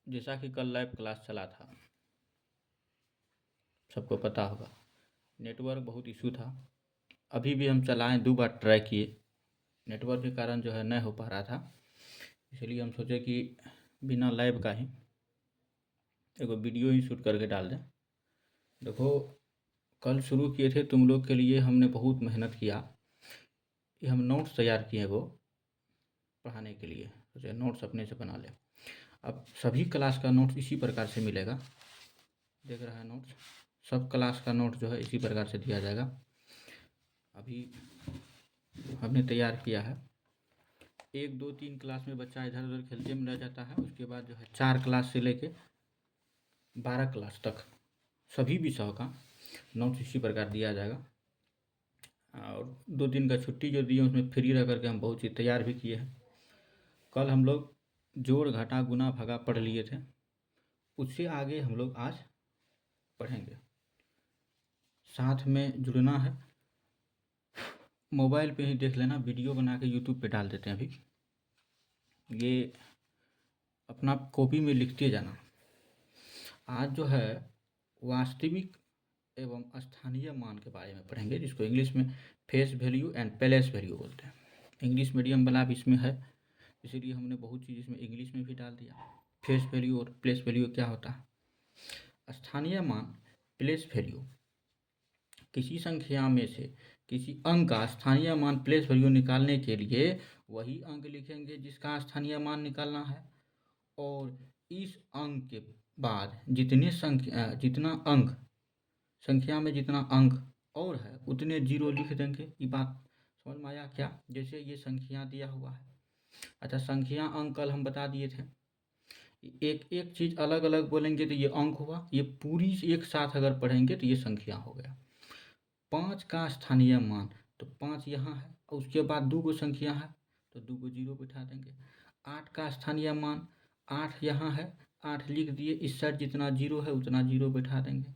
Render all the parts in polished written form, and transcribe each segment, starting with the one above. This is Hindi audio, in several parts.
जैसा कि कल लाइव क्लास चला था, सबको पता होगा, नेटवर्क बहुत इशू था। अभी भी हम चलाएं 2 बार ट्राई किए, नेटवर्क के कारण जो है नहीं हो पा रहा था। इसलिए हम सोचे कि बिना लाइव का ही एगो वीडियो ही शूट करके डाल दें। देखो, कल शुरू किए थे तुम लोग के लिए, हमने बहुत मेहनत किया। ये हम नोट्स तैयार किए वो पढ़ाने के लिए, सोचे नोट्स अपने से बना लें। अब सभी क्लास का नोट्स इसी प्रकार से मिलेगा, देख रहा है नोट्स, सब क्लास का नोट जो है इसी प्रकार से दिया जाएगा। अभी हमने तैयार किया है। 1, 2, 3 क्लास में बच्चा इधर उधर खेलते में रह जाता है। उसके बाद जो है 4 क्लास से लेके 12 क्लास तक सभी विषयों का नोट्स इसी प्रकार दिया जाएगा। और 2 दिन का छुट्टी जो दी है उसमें फ्री रह करके हम बहुत चीज़ तैयार भी किए हैं। कल हम लोग जोड़ घटा गुना भागा पढ़ लिए थे, उससे आगे हम लोग आज पढ़ेंगे। साथ में जुड़ना है, मोबाइल पे ही देख लेना, वीडियो बना के यूट्यूब पे डाल देते हैं। अभी ये अपना कॉपी में लिखते जाना। आज जो है वास्तविक एवं स्थानीय मान के बारे में पढ़ेंगे, जिसको इंग्लिश में face value and place value बोलते हैं। इंग्लिश मीडियम वाला भी इसमें है, इसीलिए हमने बहुत चीज़ इसमें इंग्लिश में भी डाल दिया। फेस वैल्यू और प्लेस वैल्यू क्या होता है? स्थानीय मान प्लेस वैल्यू, किसी संख्या में से किसी अंक का स्थानीय मान प्लेस वैल्यू निकालने के लिए वही अंक लिखेंगे जिसका स्थानीय मान निकालना है, और इस अंक के बाद जितना अंक संख्या में जितना अंक और है उतने जीरो लिख देंगे। ये बात समझ में आया क्या? जैसे ये संख्या दिया हुआ है। अच्छा, संख्या अंक कल हम बता दिए थे। एक एक चीज़ अलग अलग बोलेंगे तो ये अंक हुआ, ये पूरी एक साथ अगर पढ़ेंगे तो ये संख्या हो गया। 5 का स्थानीय मान, तो 5 यहाँ है, और उसके बाद 2 गो संख्या है तो 2 गो जीरो बिठा देंगे। 8 का स्थानीय मान, 8 यहाँ है, 8 लिख दिए, इस साइड जितना जीरो है उतना जीरो बिठा देंगे।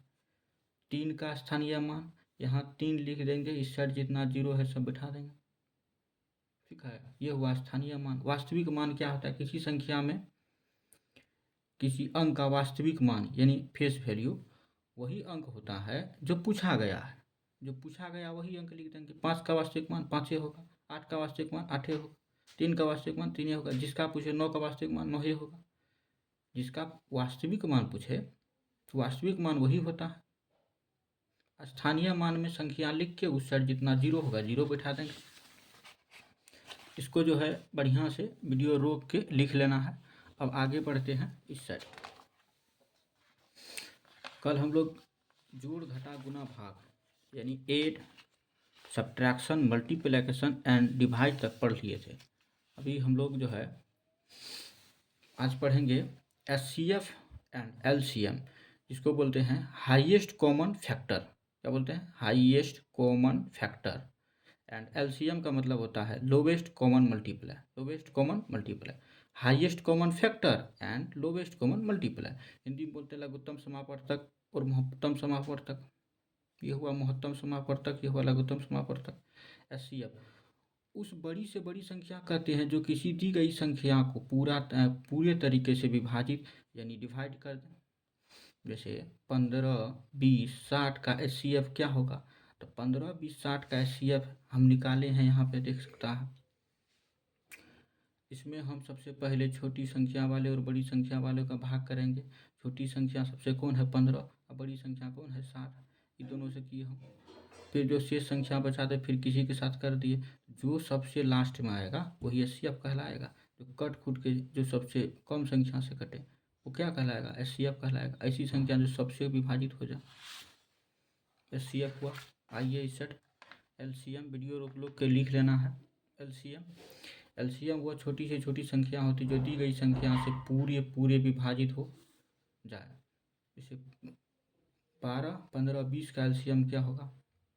3 का स्थानीय मान, यहाँ 3 लिख देंगे, इस साइड जितना जीरो है सब बिठा देंगे। ठीक है, ये हुआ स्थानीय मान। वास्तविक मान क्या होता है? किसी संख्या में किसी अंक का वास्तविक मान यानी फेस वैल्यू वही अंक होता है जो पूछा गया है। जो पूछा गया वही अंक लिख देंगे। 5 का वास्तविक मान 5 होगा, 8 का वास्तविक मान 8 होगा, 3 का वास्तविक मान 3 होगा, जिसका पूछे 9 का वास्तविक मान 9 होगा। जिसका वास्तविक मान पूछे तो वास्तविक मान वही होता है। स्थानीय मान में संख्या लिख के उस साइड जितना जीरो होगा जीरो बैठा देंगे। इसको जो है बढ़िया से वीडियो रोक के लिख लेना है। अब आगे बढ़ते हैं इस साइड। कल हम लोग जोड़ घटा गुना भाग यानी add subtraction multiplication and divide तक पढ़ लिए थे। अभी हम लोग जो है आज पढ़ेंगे HCF एंड LCM, जिसको बोलते हैं हाईएस्ट कॉमन फैक्टर। क्या बोलते हैं? Highest common factor. And LCM का मतलब होता है lowest common multiply. Lowest common multiply, highest common factor and lowest common multiply. Hindi में बोलते हैं लघुत्तम समापवर्तक और महत्तम समापवर्तक। ये हुआ महत्तम समापवर्तक, ये हुआ लघुत्तम समापवर्तक। HCF उस बड़ी से बड़ी संख्या कहते हैं जो किसी दी गई संख्या को पूरे तरीके से विभाजित यानी डिवाइड कर दें। जैसे 15, 20, 60 का HCF क्या होगा? तो 15, 20, 60 का HCF हम निकाले हैं, यहाँ पे देख सकता है। इसमें हम सबसे पहले छोटी संख्या वाले और बड़ी संख्या वाले का भाग करेंगे। छोटी संख्या सबसे कौन है? 15, और बड़ी संख्या कौन है? 60। ये दोनों से किए हम। फिर जो शेष संख्या बचाते फिर किसी के साथ कर दिए। जो सबसे लास्ट में आएगा वही HCF कहलाएगा। जो कट खुट के जो सबसे कम संख्या से कटे वो क्या कहलाएगा? HCF कहलाएगा। ऐसी संख्या जो सबसे विभाजित हो जाए HCF हुआ। आइए इस सेट LCM वीडियो रोक लो के लिख लेना है। LCM वह छोटी से छोटी संख्या होती है जो दी गई संख्या से पूरे विभाजित हो जाए। जैसे 12, 15, 20 का LCM क्या होगा?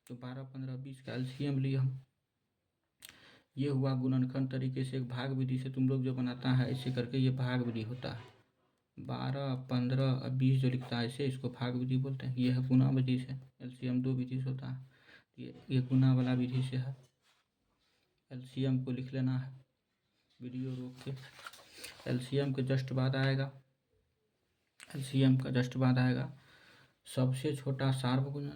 तो 12, 15, 20 का LCM लिए हम। ये हुआ गुणनखंड तरीके से। एक भाग विधि से तुम लोग जो बनाता है ऐसे करके ये भाग विधि होता है। 12, 15 और 20 जो लिखता है ऐसे, इसको भाग विधि बोलते हैं। ये है गुणा विधि से। LCM 2 विधि से होता है, ये गुणा वाला विधि से है। LCM को लिख लेना है वीडियो रोक के। LCM के जस्ट बाद आएगा एलसीएम का जस्ट बाद आएगा सबसे छोटा सार्वगुणज,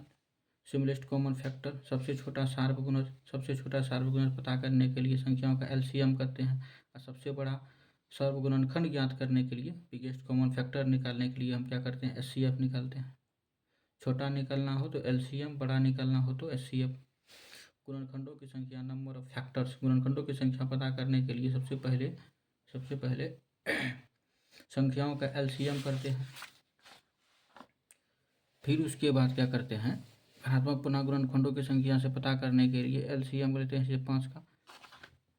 सिम्पलेस्ट कॉमन फैक्टर, सबसे छोटा सार्वगुणज। सबसे छोटा सार्वगुणज पता करने के लिए संख्याओं का एलसीएम करते हैं, और सबसे बड़ा सर्वगुणनखंड ज्ञात करने के लिए, बिगेस्ट कॉमन फैक्टर निकालने के लिए हम क्या करते हैं, एचसीएफ निकालते हैं। छोटा निकालना हो तो एलसीएम, बड़ा निकालना हो तो एचसीएफ। गुणनखंडों की संख्या, नंबर ऑफ फैक्टर्स, गुणनखंडों की संख्या पता करने के लिए सबसे पहले संख्याओं का एलसीएम करते हैं। फिर उसके बाद क्या करते हैं, धनात्मक पूर्णांक गुणनखंडों की संख्या से पता करने के लिए एलसीएम लेते हैं। जैसे 5 का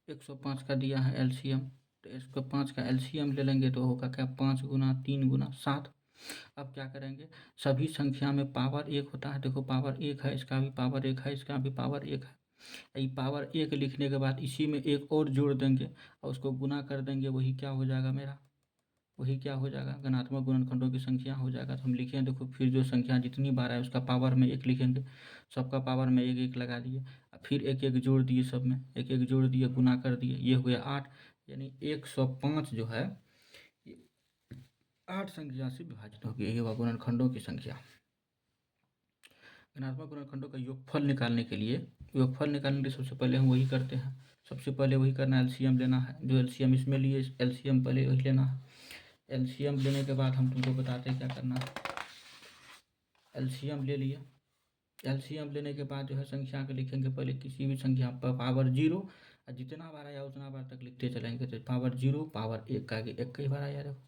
105 का दिया है एलसीएम, तो 105 का एलसीएम ले लेंगे तो होगा क्या, 5 गुना 3 गुना 7। अब क्या करेंगे, सभी संख्या में पावर 1 होता है। देखो पावर 1 है, इसका भी पावर 1 है, इसका भी पावर 1 है। ये पावर 1 लिखने के बाद इसी में एक और जोड़ देंगे और उसको गुना कर देंगे, वही क्या हो जाएगा मेरा, वही क्या हो जाएगा, धनात्मक गुणनखंडों की संख्या हो जाएगा। तो हम लिखें, देखो फिर जो संख्या जितनी बार है उसका पावर में 1 लिखेंगे, सबका पावर में 1 1 लगा दिए, फिर 1 1 जोड़ दिए, सब में 1 1 जोड़ दिए, गुना कर दिए, ये हो गया 8। यानी 105 जो है 8 संख्या से विभाजित होगी, ये हुआ गुणनखंडों की संख्या। धनात्मक गुणनखंडों का योगफल निकालने के लिए सबसे पहले हम वही करते हैं, सबसे पहले वही करना है, एलसीएम लेना है। जो एलसीएम इसमें लिए, एलसीएम पहले वही लेना है। एलसीएम लेने के बाद हम तुमको बताते हैं क्या करना है। एलसीएम ले लिए, एलसीएम लेने के बाद जो है संख्या के लिखेंगे, पहले किसी भी संख्या पर पावर 0, और जितना बार आया उतना बार तक लिखते चलेंगे। तो पावर 0 पावर 1 का एक कई बार आया, देखो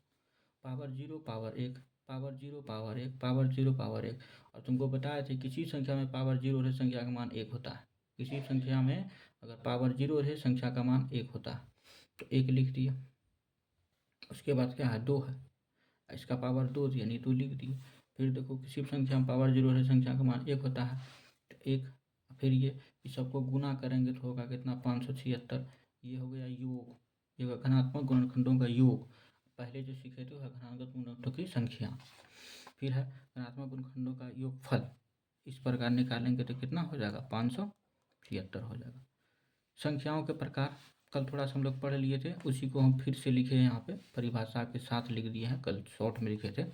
power 0 power 1 power 0 power 1 power 0 power 1। और तुमको बताया थे किसी संख्या में पावर 0 रहे संख्या का मान 1 होता है। किसी संख्या में अगर पावर 0 रहे संख्या का मान 1 होता है, तो 1 लिख दिया। उसके बाद क्या है, 2 है, इसका पावर 2 यानी 2 लिख दिए। फिर देखो किसी भी संख्या में पावर 0 रहे संख्या का मान 1 होता है, तो 1। फिर ये इस सबको गुना करेंगे तो होगा कितना, 576। ये हो गया योग, ये होगा धनात्मक गुणनखंडों का योग। पहले जो सीखे थे वह घनात्मक गुणनखंडों की संख्या। फिर है धनात्मक गुणनखंडों का योगफल, इस प्रकार निकालेंगे तो कितना हो जाएगा, 576 हो जाएगा। संख्याओं के प्रकार कल थोड़ा सा हम लोग पढ़ लिए थे, उसी को हम फिर से लिखे हैं, यहाँ पे परिभाषा के साथ लिख दिए हैं, कल शॉर्ट में लिखे थे।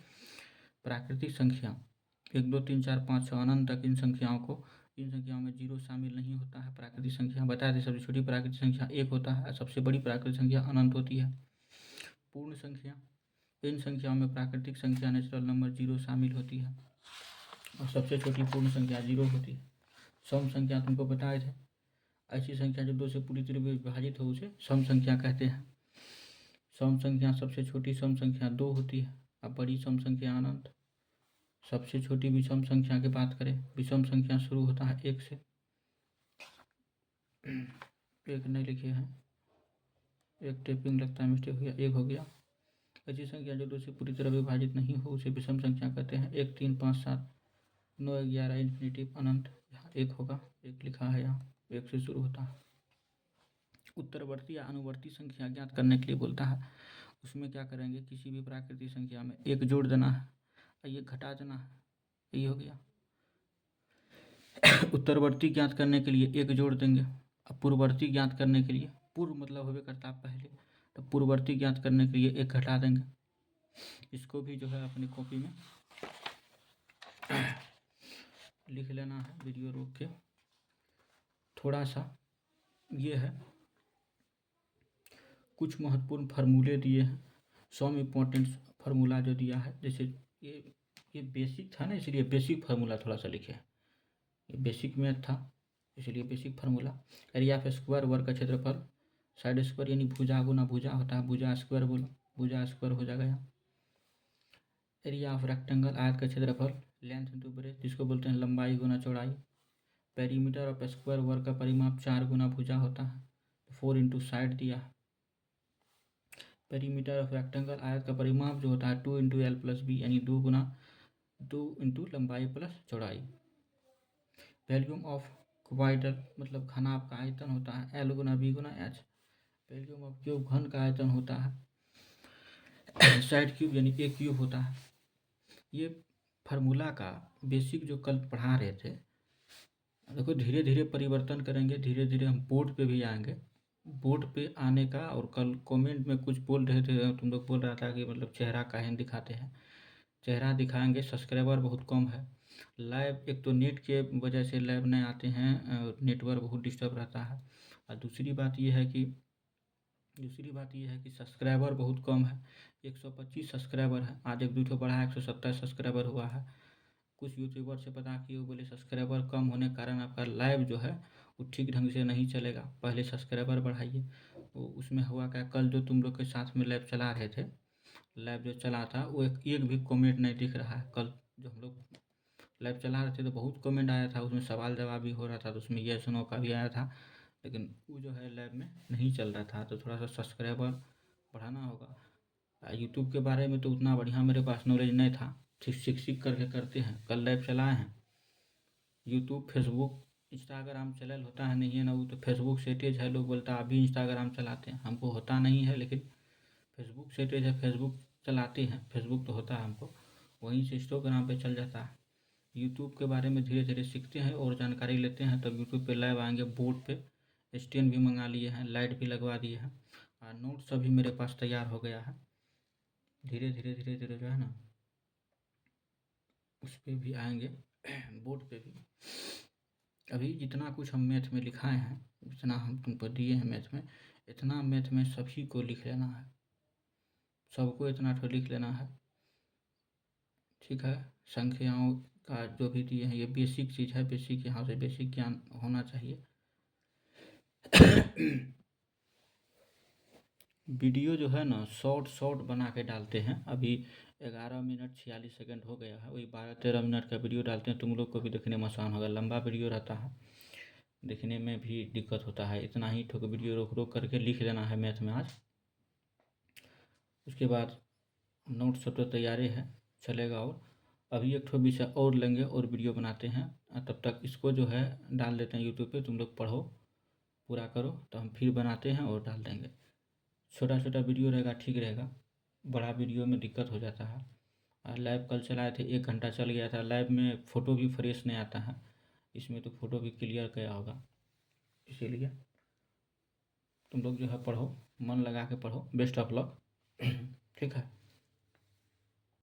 प्राकृतिक संख्या 1 2 3 4 5 6 अनंत तक, इन संख्याओं में 0 शामिल नहीं होता है। प्राकृतिक संख्या बता दें, सबसे छोटी प्राकृतिक संख्या 1 होता है, सबसे बड़ी प्राकृतिक संख्या अनंत होती है। पूर्ण संख्या, इन संख्याओं में प्राकृतिक संख्या नेचुरल नंबर 0 शामिल होती है, और सबसे छोटी पूर्ण संख्या 0 होती है। सम संख्या तुमको बताए थे, ऐसी संख्या जो 2 से पूरी तरह विभाजित हो उसे सम संख्या कहते हैं। सम संख्या सबसे छोटी सम संख्या 2 होती है, अब बड़ी सम संख्या अनंत। सबसे छोटी विषम संख्या की बात करें, विषम संख्या शुरू होता है 1 से, 1 नहीं लिखे हैं, एक टेपिंग लगता है मिस्टेक हो गया, 1 हो गया। ऐसी संख्या जो 2 से पूरी तरह विभाजित नहीं हो उसे विषम संख्या कहते हैं। 1 3 5 7 9 11 इन्फिनिटिव अनंत, यहाँ 1 होगा, 1 लिखा है, यहाँ 1 से शुरू होता है। उत्तरवर्ती या अनुवर्ती संख्या ज्ञात करने के लिए बोलता है, उसमें क्या करेंगे, किसी भी प्राकृतिक संख्या में 1 जोड़ देना है, ये घटा देना है, ये हो गया। उत्तरवर्ती ज्ञात करने के लिए 1 जोड़ देंगे। अब पूर्ववर्ती ज्ञात करने के लिए, पूर्व मतलब होवे करता पहले, तो पूर्ववर्ती ज्ञात करने के लिए 1 घटा देंगे। इसको भी जो है अपनी कॉपी में लिख लेना है, वीडियो रोक के थोड़ा सा। ये है कुछ महत्वपूर्ण फार्मूले दिए हैं, सम इम्पोर्टेंट फार्मूला जो दिया है, जैसे ये बेसिक था ना, इसलिए बेसिक फार्मूला थोड़ा सा लिखे। ये बेसिक मैथ था इसलिए basic formula. Area of square, वर्ग का क्षेत्रफल, साइड स्क्वायर यानी भुजा गुना भुजा होता है, भुजा स्क्वायर बोलो, भुजा स्क्वायर हो जाएगा यहाँ। एरिया ऑफ रेक्टेंगल, आयत का क्षेत्रफल, लेंथ इंटू ब्रेथ, जिसको बोलते हैं लंबाई गुना चौड़ाई। पेरीमीटर ऑफ स्क्वायर, वर्ग का परिमाप 4 गुना भुजा होता है, 4 इंटू साइड दिया है। पेरीमीटर ऑफ रेक्टेंगल, आयत का परिमाप जो होता है 2 इंटू एल प्लस बी, यानी 2 इंटू लंबाई प्लस चौड़ाई। वॉल्यूम ऑफ क्वाड्रेटर मतलब घनाभ का आयतन होता है एल गुना बी गुना एच। वॉल्यूम ऑफ क्यूब, घन का आयतन होता है साइड क्यूब यानी ए क्यूब होता है। ये फार्मूला का बेसिक जो कल पढ़ा रहे थे, देखो धीरे धीरे परिवर्तन करेंगे, धीरे धीरे हम बोर्ड पे भी आएंगे। बोर्ड पे आने का, और कल कमेंट में कुछ बोल रहे थे, तुम लोग बोल रहा था कि मतलब चेहरा काहे दिखाते हैं, चेहरा दिखाएंगे, सब्सक्राइबर बहुत कम है। लाइव एक तो नेट के वजह से लाइव नहीं आते हैं, नेटवर्क बहुत डिस्टर्ब रहता है। और दूसरी बात ये है कि सब्सक्राइबर बहुत कम है। 125 सब्सक्राइबर है, आज एक दो बढ़ा 127 सब्सक्राइबर हुआ है। कुछ यूट्यूबर से पता किए, वो बोले सब्सक्राइबर कम होने के कारण आपका लाइव जो है वो ठीक ढंग से नहीं चलेगा, पहले सब्सक्राइबर बढ़ाइए। तो उसमें हुआ क्या, कल जो तुम लोग के साथ में लाइव चला रहे थे, लाइव जो चला था वो एक भी कमेंट नहीं दिख रहा है। कल जो हम लोग लाइव चला रहे थे तो बहुत कमेंट आया था, उसमें सवाल जवाब भी हो रहा था, तो उसमें यस नो का भी आया था, लेकिन वो जो है लाइव में नहीं चल रहा था। तो थोड़ा सा सब्सक्राइबर बढ़ाना होगा। यूट्यूब के बारे में तो उतना बढ़िया मेरे पास नॉलेज नहीं था, ठीक सीख सीख करके करते हैं। कल लाइव चलाए हैं। यूट्यूब, फेसबुक, इंस्टाग्राम चैनल होता है नहीं है ना, वो तो फेसबुक सेटेज है, लोग बोलता है अभी इंस्टाग्राम चलाते हैं, हमको होता नहीं है, लेकिन फेसबुक सेटेज है, फेसबुक चलाते हैं, फेसबुक तो होता है हमको, वहीं से इंस्टाग्राम पे चल जाता है। यूट्यूब के बारे में धीरे धीरे सीखते हैं और जानकारी लेते हैं, तब यूट्यूब पे लाइव आएंगे। बोर्ड पे स्टैंड भी मंगा लिए हैं, लाइट भी लगवा दिए हैं, और नोट्स अभी मेरे पास तैयार हो गया है। धीरे धीरे जो है ना उस पर भी आएंगे, बोर्ड पे भी। अभी जितना कुछ हम मैथ में लिखाए हैं, जितना हम तुमको दिए हैं मैथ में, इतना मैथ में सभी को लिख लेना है, सबको इतना तो लिख लेना है, ठीक है। संख्याओं का जो भी दिए हैं ये बेसिक चीज़ है, बेसिक यहाँ से बेसिक ज्ञान होना चाहिए। वीडियो जो है ना शॉर्ट शॉर्ट बना के डालते हैं। अभी 11 मिनट 46 सेकंड हो गया है, वही 12-13 मिनट का वीडियो डालते हैं, तुम लोग को भी देखने में आसान होगा। लंबा वीडियो रहता है, देखने में भी दिक्कत होता है। इतना ही ठोक वीडियो रोक रोक करके लिख लेना है मैथ में आज। उसके बाद नोट्स सब तो तैयारी है, चलेगा। और अभी एक ठो विषय और लेंगे और वीडियो बनाते हैं, तब तक इसको जो है डाल देते हैं यूट्यूब पे, तुम लोग पढ़ो, पूरा करो, तो हम फिर बनाते हैं और डाल देंगे। छोटा छोटा वीडियो रहेगा, ठीक रहेगा, बड़ा वीडियो में दिक्कत हो जाता है। और लाइव कल चलाए थे, 1 घंटा चल गया था। लाइव में फ़ोटो भी फ्रेश नहीं आता है, इसमें तो फ़ोटो भी क्लियर गया होगा। इसीलिए तुम लोग जो है पढ़ो, मन लगा के पढ़ो। Best of luck. ठीक है।